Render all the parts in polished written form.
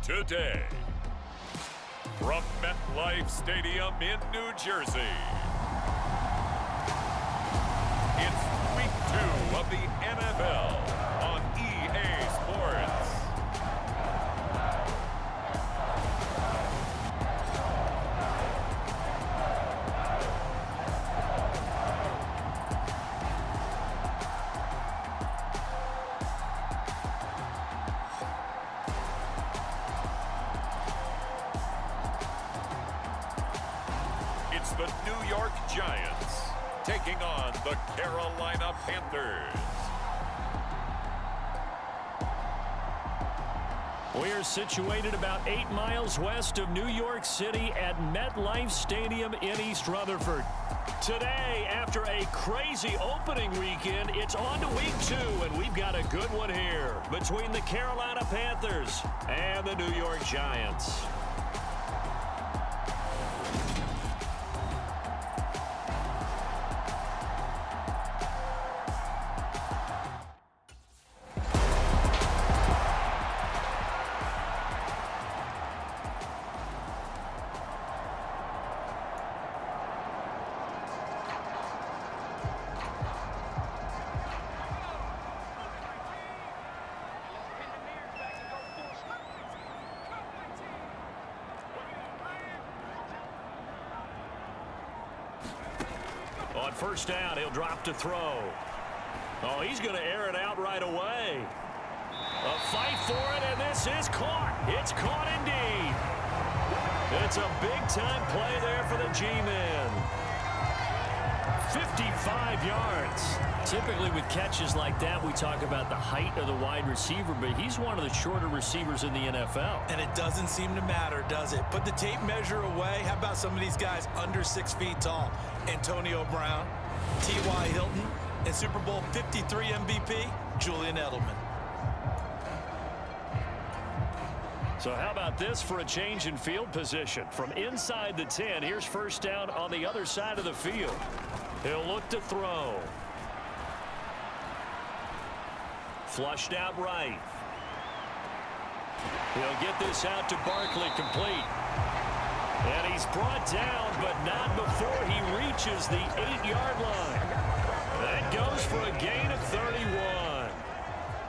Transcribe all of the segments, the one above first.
today. From MetLife Stadium in New Jersey, it's Week 2 of the NFL on EA Sports. It's the New York Giants taking on the Carolina Panthers. We are situated about 8 miles west of New York City at MetLife Stadium in East Rutherford. Today, after a crazy opening weekend, it's on to Week 2, and we've got a good one here between the Carolina Panthers and the New York Giants. On first down, he'll drop to throw. Oh, he's going to air it out right away. A fight for it, and this is caught. It's caught indeed. It's a big-time play there for the G-men. 55 yards. Typically with catches like that, we talk about the height of the wide receiver, but he's one of the shorter receivers in the NFL. And it doesn't seem to matter, does it? Put the tape measure away. How about some of these guys under 6 feet tall? Antonio Brown, T.Y. Hilton, and Super Bowl 53 MVP, Julian Edelman. So how about this for a change in field position? From inside the 10, here's first down on the other side of the field. He'll look to throw. Flushed out right. He'll get this out to Barkley, complete. And he's brought down, but not before he reaches the 8-yard line. That goes for a gain of 31.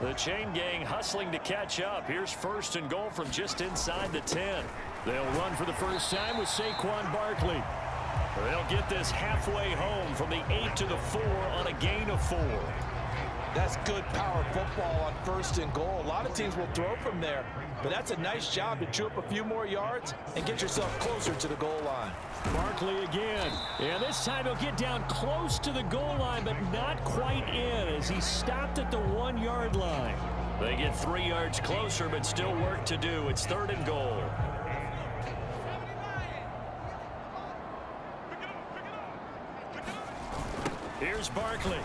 The chain gang hustling to catch up. Here's first and goal from just inside the 10. They'll run for the first time with Saquon Barkley. They'll get this halfway home from the 8 to the 4 on a gain of 4. That's good power football on first and goal. A lot of teams will throw from there, but that's a nice job to chew up a few more yards and get yourself closer to the goal line. Barkley again. And this time he'll get down close to the goal line, but not quite in as he stopped at the 1-yard line. They get 3 yards closer, but still work to do. It's third and goal. Here's Barkley.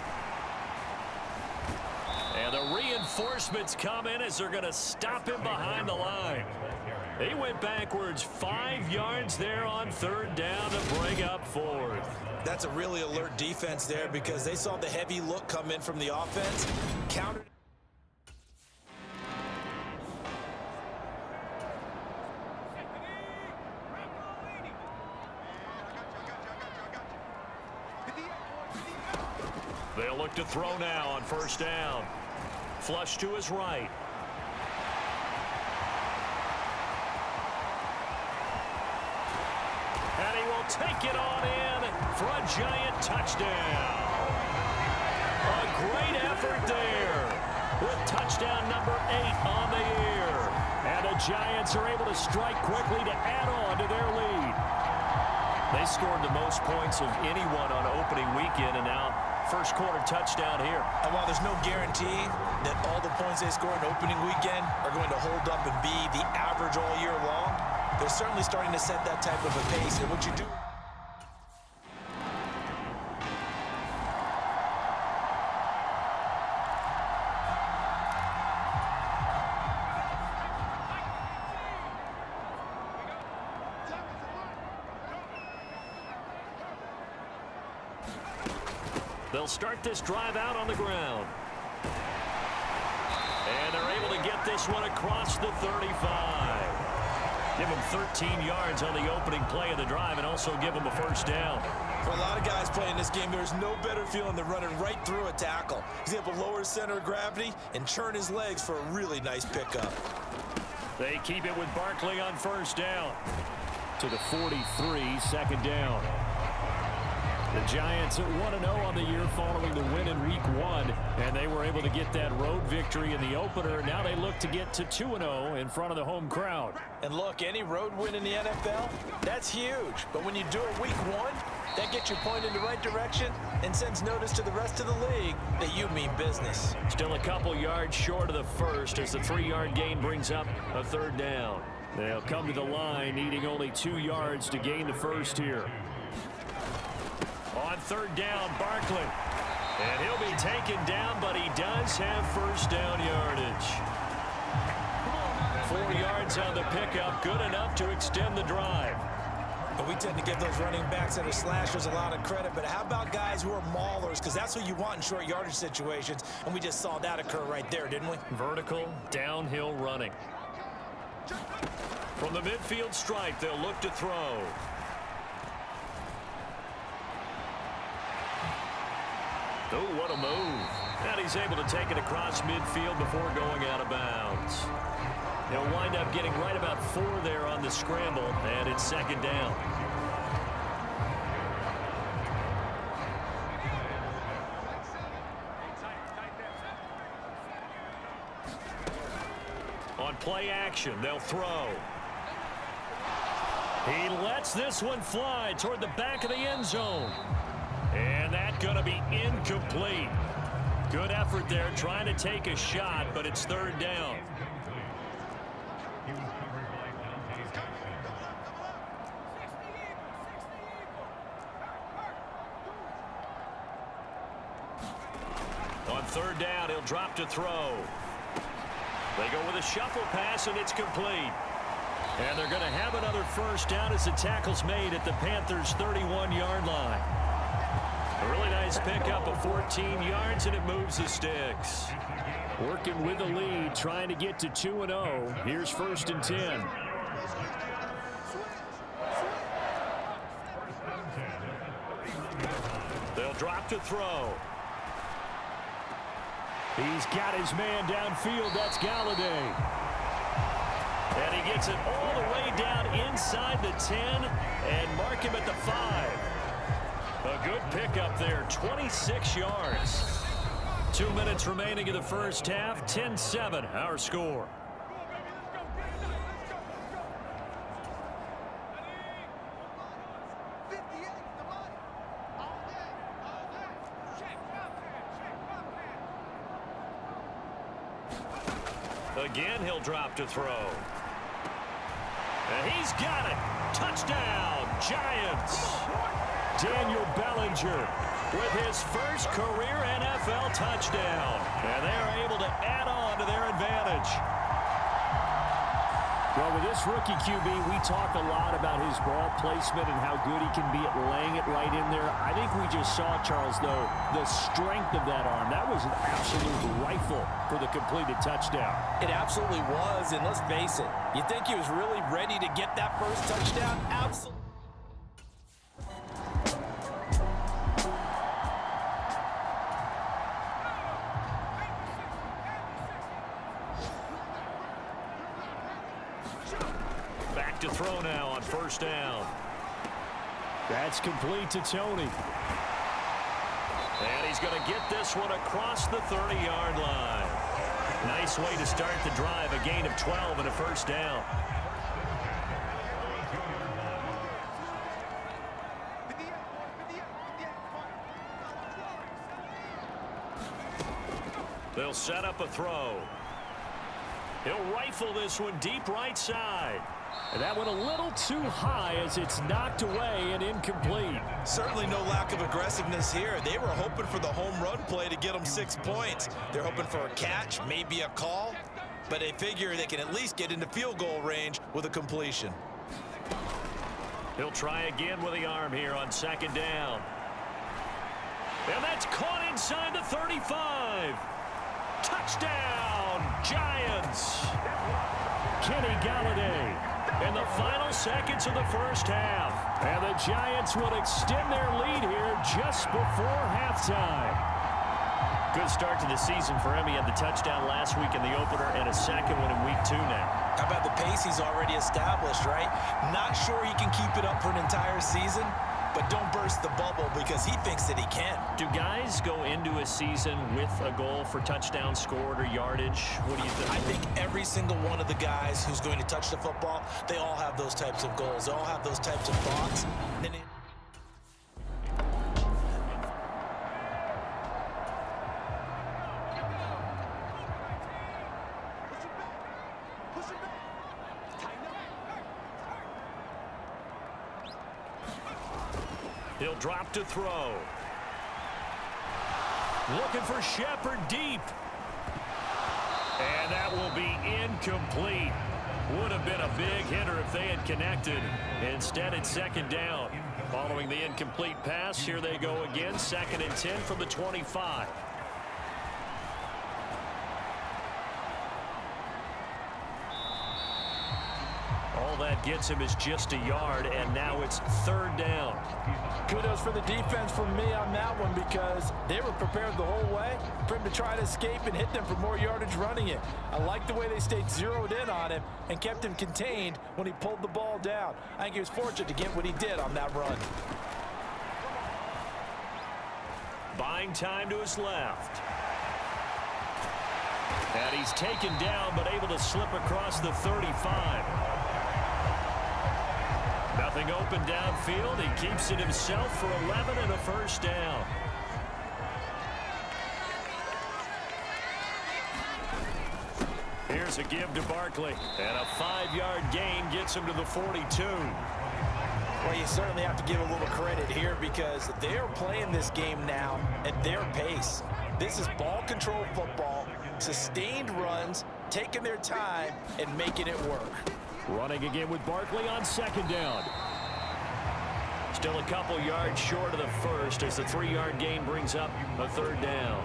And the reinforcements come in as they're going to stop him behind the line. He went backwards 5 yards there on third down to bring up fourth. That's a really alert defense there because they saw the heavy look come in from the offense. Countered. They'll look to throw now on first down. Flush to his right. And he will take it on in for a giant touchdown. A great effort there with touchdown number 8 on the year. And the Giants are able to strike quickly to add on to their lead. They scored the most points of anyone on opening weekend, and now first quarter touchdown here. And while there's no guarantee that all the points they scored in opening weekend are going to hold up and be the average all year long, they're certainly starting to set that type of a pace. And what you do... They'll start this drive out on the ground. And they're able to get this one across the 35. Give them 13 yards on the opening play of the drive and also give them a first down. For a lot of guys playing this game, there's no better feeling than running right through a tackle. He's able to lower his center of gravity and churn his legs for a really nice pickup. They keep it with Barkley on first down. To the 43, second down. The Giants at 1-0 on the year following the win in Week 1, and they were able to get that road victory in the opener. Now they look to get to 2-0 in front of the home crowd. And look, any road win in the NFL, that's huge. But when you do it Week 1, that gets you pointed in the right direction and sends notice to the rest of the league that you mean business. Still a couple yards short of the first as the 3-yard gain brings up a third down. They'll come to the line needing only 2 yards to gain the first here. On third down, Barkley. And he'll be taken down, but he does have first down yardage. 4 yards on the pickup, good enough to extend the drive. But we tend to give those running backs that are slashers a lot of credit. But how about guys who are maulers? Because that's what you want in short yardage situations. And we just saw that occur right there, didn't we? Vertical, downhill running. From the midfield stripe, they'll look to throw. Oh, what a move. And he's able to take it across midfield before going out of bounds. He'll wind up getting right about 4 there on the scramble, and it's second down. On play action, they'll throw. He lets this one fly toward the back of the end zone. And that's going to be incomplete. Good effort there trying to take a shot, but it's third down. On third down, he'll drop to throw. They go with a shuffle pass, and it's complete. And they're going to have another first down as the tackle's made at the Panthers' 31-yard line. A really nice pickup of 14 yards, and it moves the sticks. Working with the lead, trying to get to 2-0. Here's first and 10. They'll drop to throw. He's got his man downfield. That's Galladay. And he gets it all the way down inside the 10 and mark him at the 5. A good pickup there, 26 yards. 2 minutes remaining in the first half, 10-7, our score. Again, he'll drop to throw. And he's got it. Touchdown, Giants. Daniel Bellinger with his first career NFL touchdown. And they're able to add on to their advantage. Well, with this rookie QB, we talk a lot about his ball placement and how good he can be at laying it right in there. I think we just saw, Charles, though, the strength of that arm. That was an absolute rifle for the completed touchdown. It absolutely was, and let's face it, you think he was really ready to get that first touchdown? Absolutely. Back to throw now on first down. That's complete to Tony. And he's going to get this one across the 30-yard line. Nice way to start the drive, a gain of 12 and a first down. They'll set up a throw. He'll rifle this one deep right side. And that went a little too high as it's knocked away and incomplete. Certainly no lack of aggressiveness here. They were hoping for the home run play to get them 6 points. They're hoping for a catch, maybe a call, but they figure they can at least get into field goal range with a completion. He'll try again with the arm here on second down. And that's caught inside the 35. Touchdown, Giants. Kenny Galladay in the final seconds of the first half. And the Giants would extend their lead here just before halftime. Good start to the season for him. He had the touchdown last week in the opener and a second one in week 2 now. How about the pace he's already established, right? Not sure he can keep it up for an entire season, but don't burst the bubble because he thinks that he can. Do guys go into a season with a goal for touchdown scored or yardage? What do you think? I think every single one of the guys who's going to touch the football, they all have those types of goals. They all have those types of thoughts. He'll drop to throw. Looking for Shepard deep. And that will be incomplete. Would have been a big hitter if they had connected. Instead, it's second down. Following the incomplete pass, here they go again. 2nd and 10 from the 25. All that gets him is just a yard, and now it's 3rd down. Kudos for the defense from me on that one because they were prepared the whole way for him to try to escape and hit them for more yardage running it. I like the way they stayed zeroed in on him and kept him contained when he pulled the ball down. I think he was fortunate to get what he did on that run. Buying time to his left. And he's taken down but able to slip across the 35. Nothing open downfield. He keeps it himself for 11 and a first down. Here's a give to Barkley. And a 5-yard gain gets him to the 42. Well, you certainly have to give a little credit here because they're playing this game now at their pace. This is ball control football, sustained runs, taking their time, and making it work. Running again with Barkley on 2nd down. Still a couple yards short of the first as the 3-yard gain brings up a 3rd down.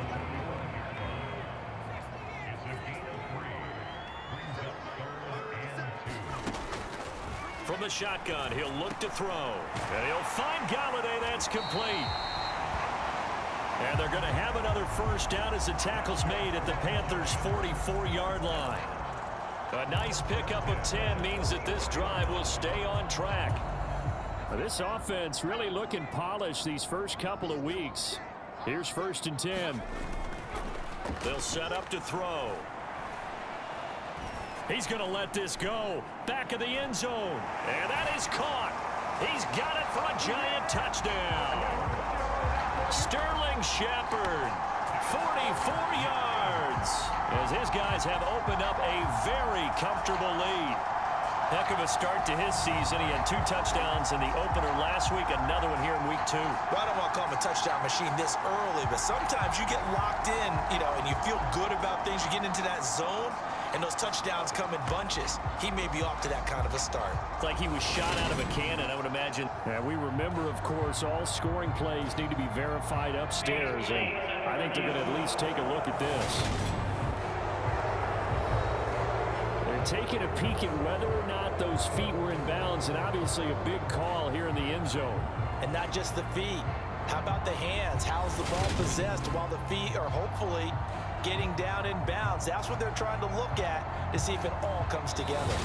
From the shotgun, he'll look to throw. And he'll find Galladay. That's complete. And they're going to have another first down as the tackle's made at the Panthers' 44-yard line. A nice pickup of 10 means that this drive will stay on track. This offense really looking polished these first couple of weeks. Here's 1st and 10. They'll set up to throw. He's going to let this go. Back of the end zone. And that is caught. He's got it for a Giant touchdown. Sterling Shepard, 44 yards. As his guys have opened up a very comfortable lead. Heck of a start to his season. He had 2 touchdowns in the opener last week, another one here in week 2. Well, I don't want to call him a touchdown machine this early, but sometimes you get locked in, and you feel good about things. You get into that zone, and those touchdowns come in bunches. He may be off to that kind of a start. It's like he was shot out of a cannon, I would imagine. And we remember, of course, all scoring plays need to be verified upstairs, and I think they're going to at least take a look at this. Taking a peek at whether or not those feet were in bounds, and obviously a big call here in the end zone. And not just the feet. How about the hands? How's the ball possessed while the feet are hopefully getting down in bounds? That's what they're trying to look at to see if it all comes together.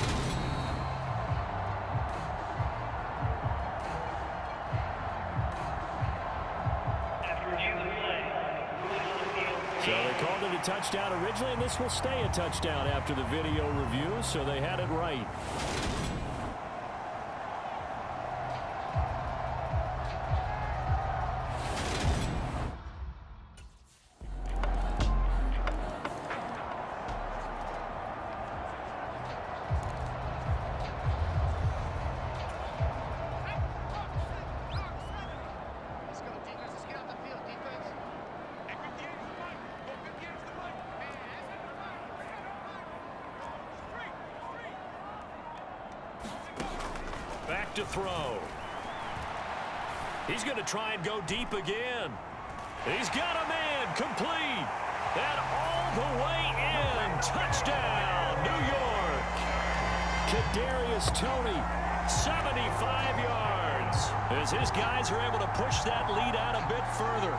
So they called it a touchdown originally, and this will stay a touchdown after the video review, so they had it right. Back to throw. He's going to try and go deep again. He's got a man, complete. And all the way in. Touchdown, New York. Kadarius Toney, 75 yards, as his guys are able to push that lead out a bit further.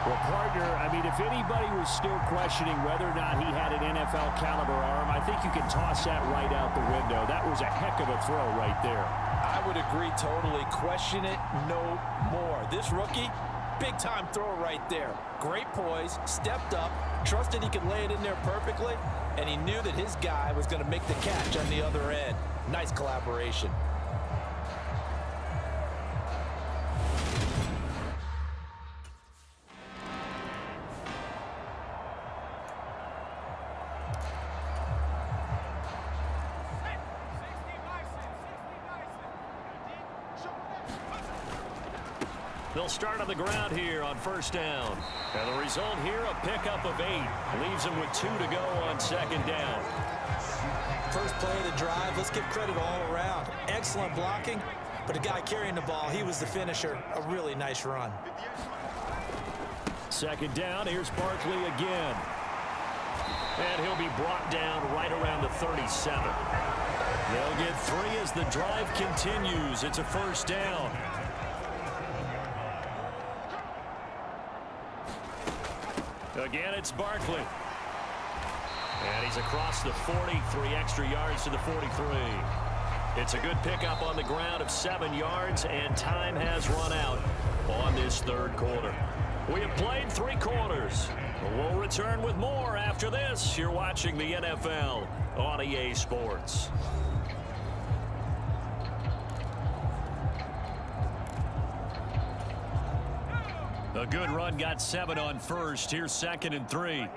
Well, partner, I mean, if anybody was still questioning whether or not he had an NFL caliber arm, I think you can toss that right out the window. That was a heck of a throw right there. I would agree totally. Question it no more. This rookie, big-time throw right there. Great poise, stepped up, trusted he could lay it in there perfectly, and he knew that his guy was going to make the catch on the other end. Nice collaboration. They'll start on the ground here on first down. And the result here, a pickup of 8. Leaves them with 2 to go on second down. First play of the drive, let's give credit all around. Excellent blocking, but the guy carrying the ball, he was the finisher. A really nice run. Second down, here's Barkley again. And he'll be brought down right around the 37. They'll get 3 as the drive continues. It's a first down. Again, it's Barkley. And he's across the 40, 3 extra yards to the 43. It's a good pickup on the ground of 7 yards, and time has run out on this third quarter. We have played 3 quarters. We'll return with more after this. You're watching the NFL on EA Sports. A good run, got 7 on first. Here's 2nd and 3.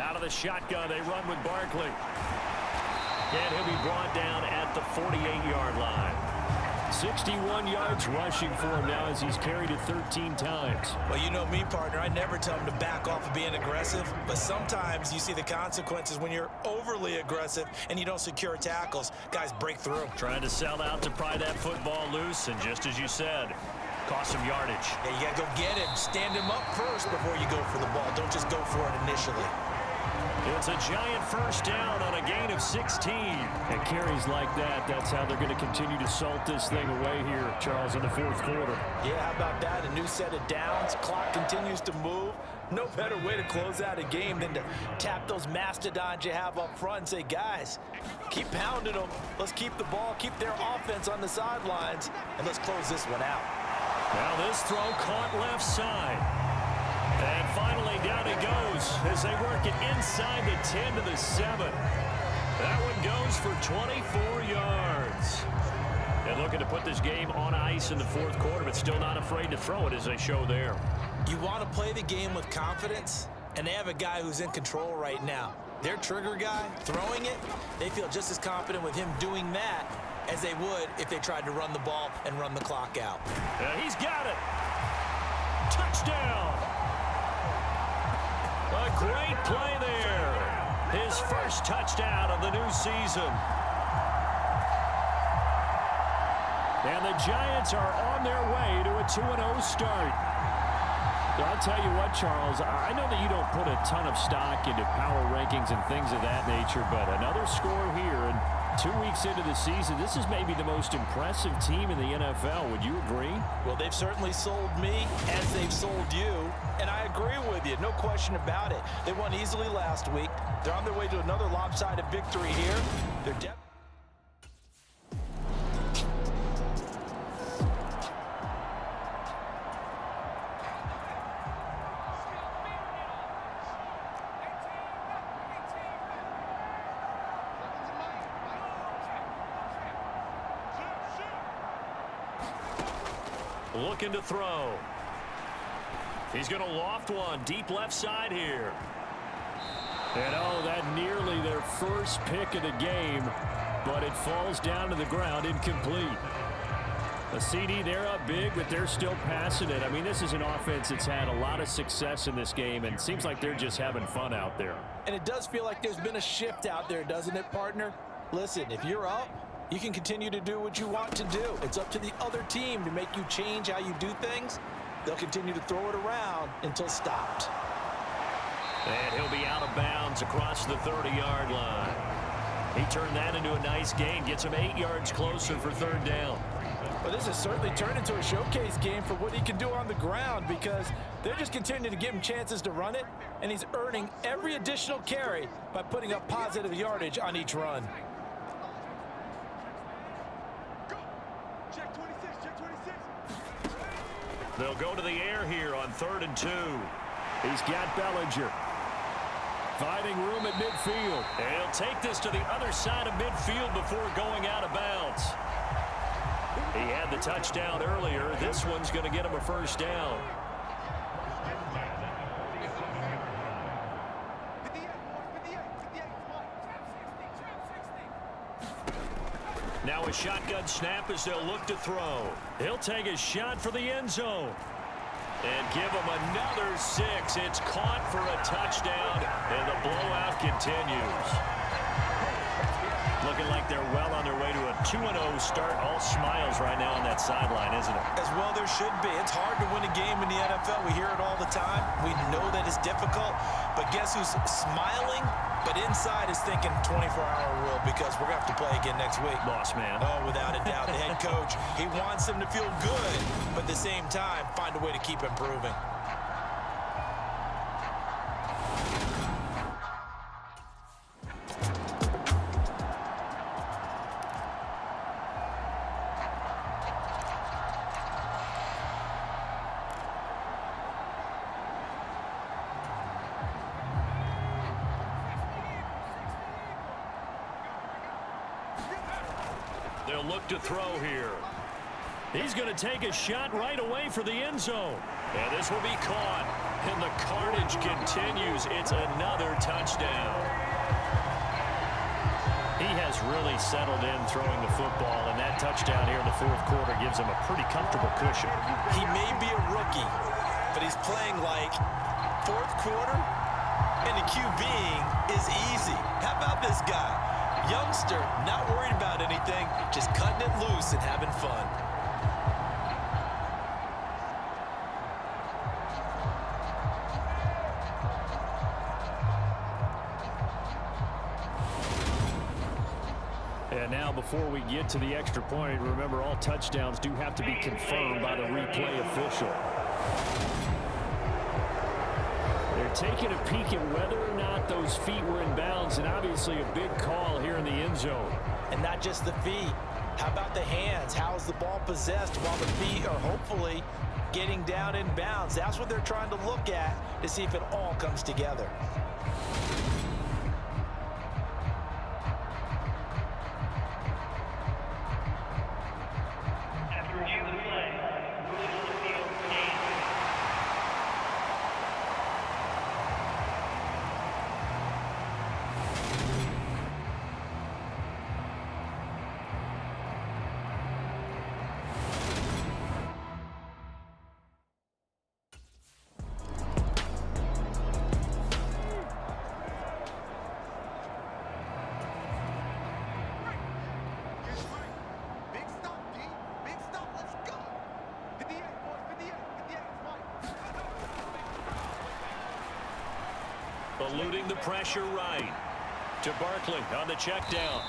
Out of the shotgun, they run with Barkley. And he'll be brought down at the 48-yard line. 61 yards rushing for him now as he's carried it 13 times. Well, you know me, partner. I never tell him to back off of being aggressive, but sometimes you see the consequences when you're overly aggressive and you don't secure tackles. Guys break through. Trying to sell out to pry that football loose, and just as you said, cost some yardage. Yeah, you got to go get him. Stand him up first before you go for the ball. Don't just go for it initially. It's a giant first down on a gain of 16. And carries like that, that's how they're going to continue to salt this thing away here, Charles, in the fourth quarter. Yeah, how about that? A new set of downs. Clock continues to move. No better way to close out a game than to tap those mastodons you have up front and say, guys, keep pounding them. Let's keep the ball, keep their offense on the sidelines, and let's close this one out. Now this throw caught left side. And finally down he goes as they work it inside the 10 to the 7. That one goes for 24 yards. And looking to put this game on ice in the fourth quarter, but still not afraid to throw it as they show there. You want to play the game with confidence, and they have a guy who's in control right now. Their trigger guy, throwing it, they feel just as confident with him doing that as they would if they tried to run the ball and run the clock out. He's got it. Touchdown. A great play there. His first touchdown of the new season. And the Giants are on their way to a 2-0 start. So I'll tell you what, Charles, I know that you don't put a ton of stock into power rankings and things of that nature, but another score here, and 2 weeks into the season, this is maybe the most impressive team in the NFL. Would you agree? Well, they've certainly sold me as they've sold you, and I agree with you. No question about it. They won easily last week. They're on their way to another lopsided victory here. They're definitely... Looking to throw. He's going to loft one deep left side here. And oh, that nearly their first pick of the game, but it falls down to the ground incomplete. A CD, they're up big, but they're still passing it. I mean, this is an offense that's had a lot of success in this game, and it seems like they're just having fun out there. And it does feel like there's been a shift out there, doesn't it, partner? Listen, if you're up, you can continue to do what you want to do. It's up to the other team to make you change how you do things. They'll continue to throw it around until stopped. And he'll be out of bounds across the 30-yard line. He turned that into a nice gain, gets him 8 yards closer for third down. Well, this has certainly turned into a showcase game for what he can do on the ground because they're just continuing to give him chances to run it, and he's earning every additional carry by putting up positive yardage on each run. They'll go to the air here on 3rd and 2. He's got Bellinger. Finding room at midfield. And he'll take this to the other side of midfield before going out of bounds. He had the touchdown earlier. This one's going to get him a first down. Now a shotgun snap as they'll look to throw. He'll take a shot for the end zone. And give him another 6. It's caught for a touchdown, and the blowout continues. Looking like they're well on their way to a 2-0 start. All smiles right now on that sideline, isn't it? As well there should be. It's hard to win a game in the NFL. We hear it all the time. We know that it's difficult. But guess who's smiling? But inside is thinking 24-hour rule because we're going to have to play again next week. Boss man. Oh, without a doubt. The head coach, he wants them to feel good, but at the same time, find a way to keep improving. They'll look to throw here. He's going to take a shot right away for the end zone. And this will be caught. And the carnage continues. It's another touchdown. He has really settled in throwing the football, and that touchdown here in the 4th quarter gives him a pretty comfortable cushion. He may be a rookie, but he's playing like 4th quarter, and the QBing is easy. How about this guy? Youngster, not worried about anything, just cutting it loose and having fun. And now before we get to the extra point, remember all touchdowns do have to be confirmed by the replay official. They're taking a peek at whether or not those feet were in bounds, and obviously a big call here in the end zone. And not just the feet. How about the hands? How is the ball possessed while the feet are hopefully getting down in bounds? That's what they're trying to look at to see if it all comes together. Eluding the pressure right to Barkley on the check down.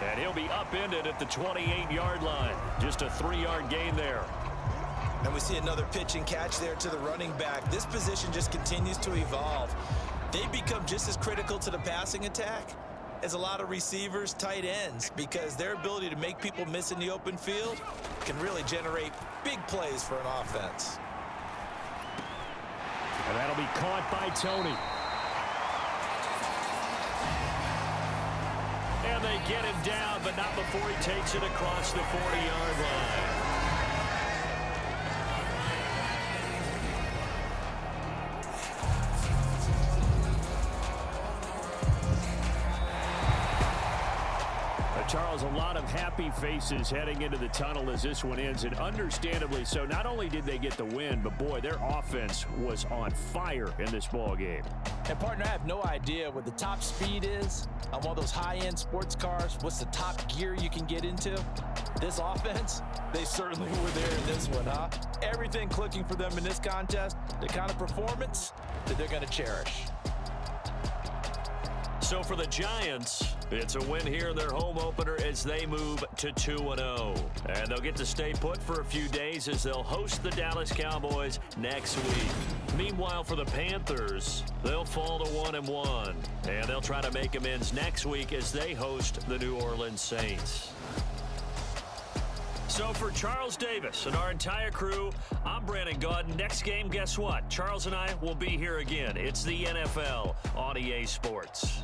And he'll be upended at the 28-yard line. Just a 3-yard gain there. And we see another pitch and catch there to the running back. This position just continues to evolve. They become just as critical to the passing attack as a lot of receivers, tight ends, because their ability to make people miss in the open field can really generate big plays for an offense. And that'll be caught by Tony. And they get him down, but not before he takes it across the 40-yard line. Charles, a lot of happy faces heading into the tunnel as this one ends, and understandably so. Not only did they get the win, but boy, their offense was on fire in this ball game. And partner, I have no idea what the top speed is on one of those high-end sports cars. What's the top gear you can get into? This offense, they certainly were there in this one, huh? Everything clicking for them in this contest, the kind of performance that they're going to cherish. So for the Giants, it's a win here in their home opener as they move to 2-0. And they'll get to stay put for a few days as they'll host the Dallas Cowboys next week. Meanwhile, for the Panthers, they'll fall to 1-1. And they'll try to make amends next week as they host the New Orleans Saints. So for Charles Davis and our entire crew, I'm Brandon Gaudin. Next game, guess what? Charles and I will be here again. It's the NFL on EA Sports.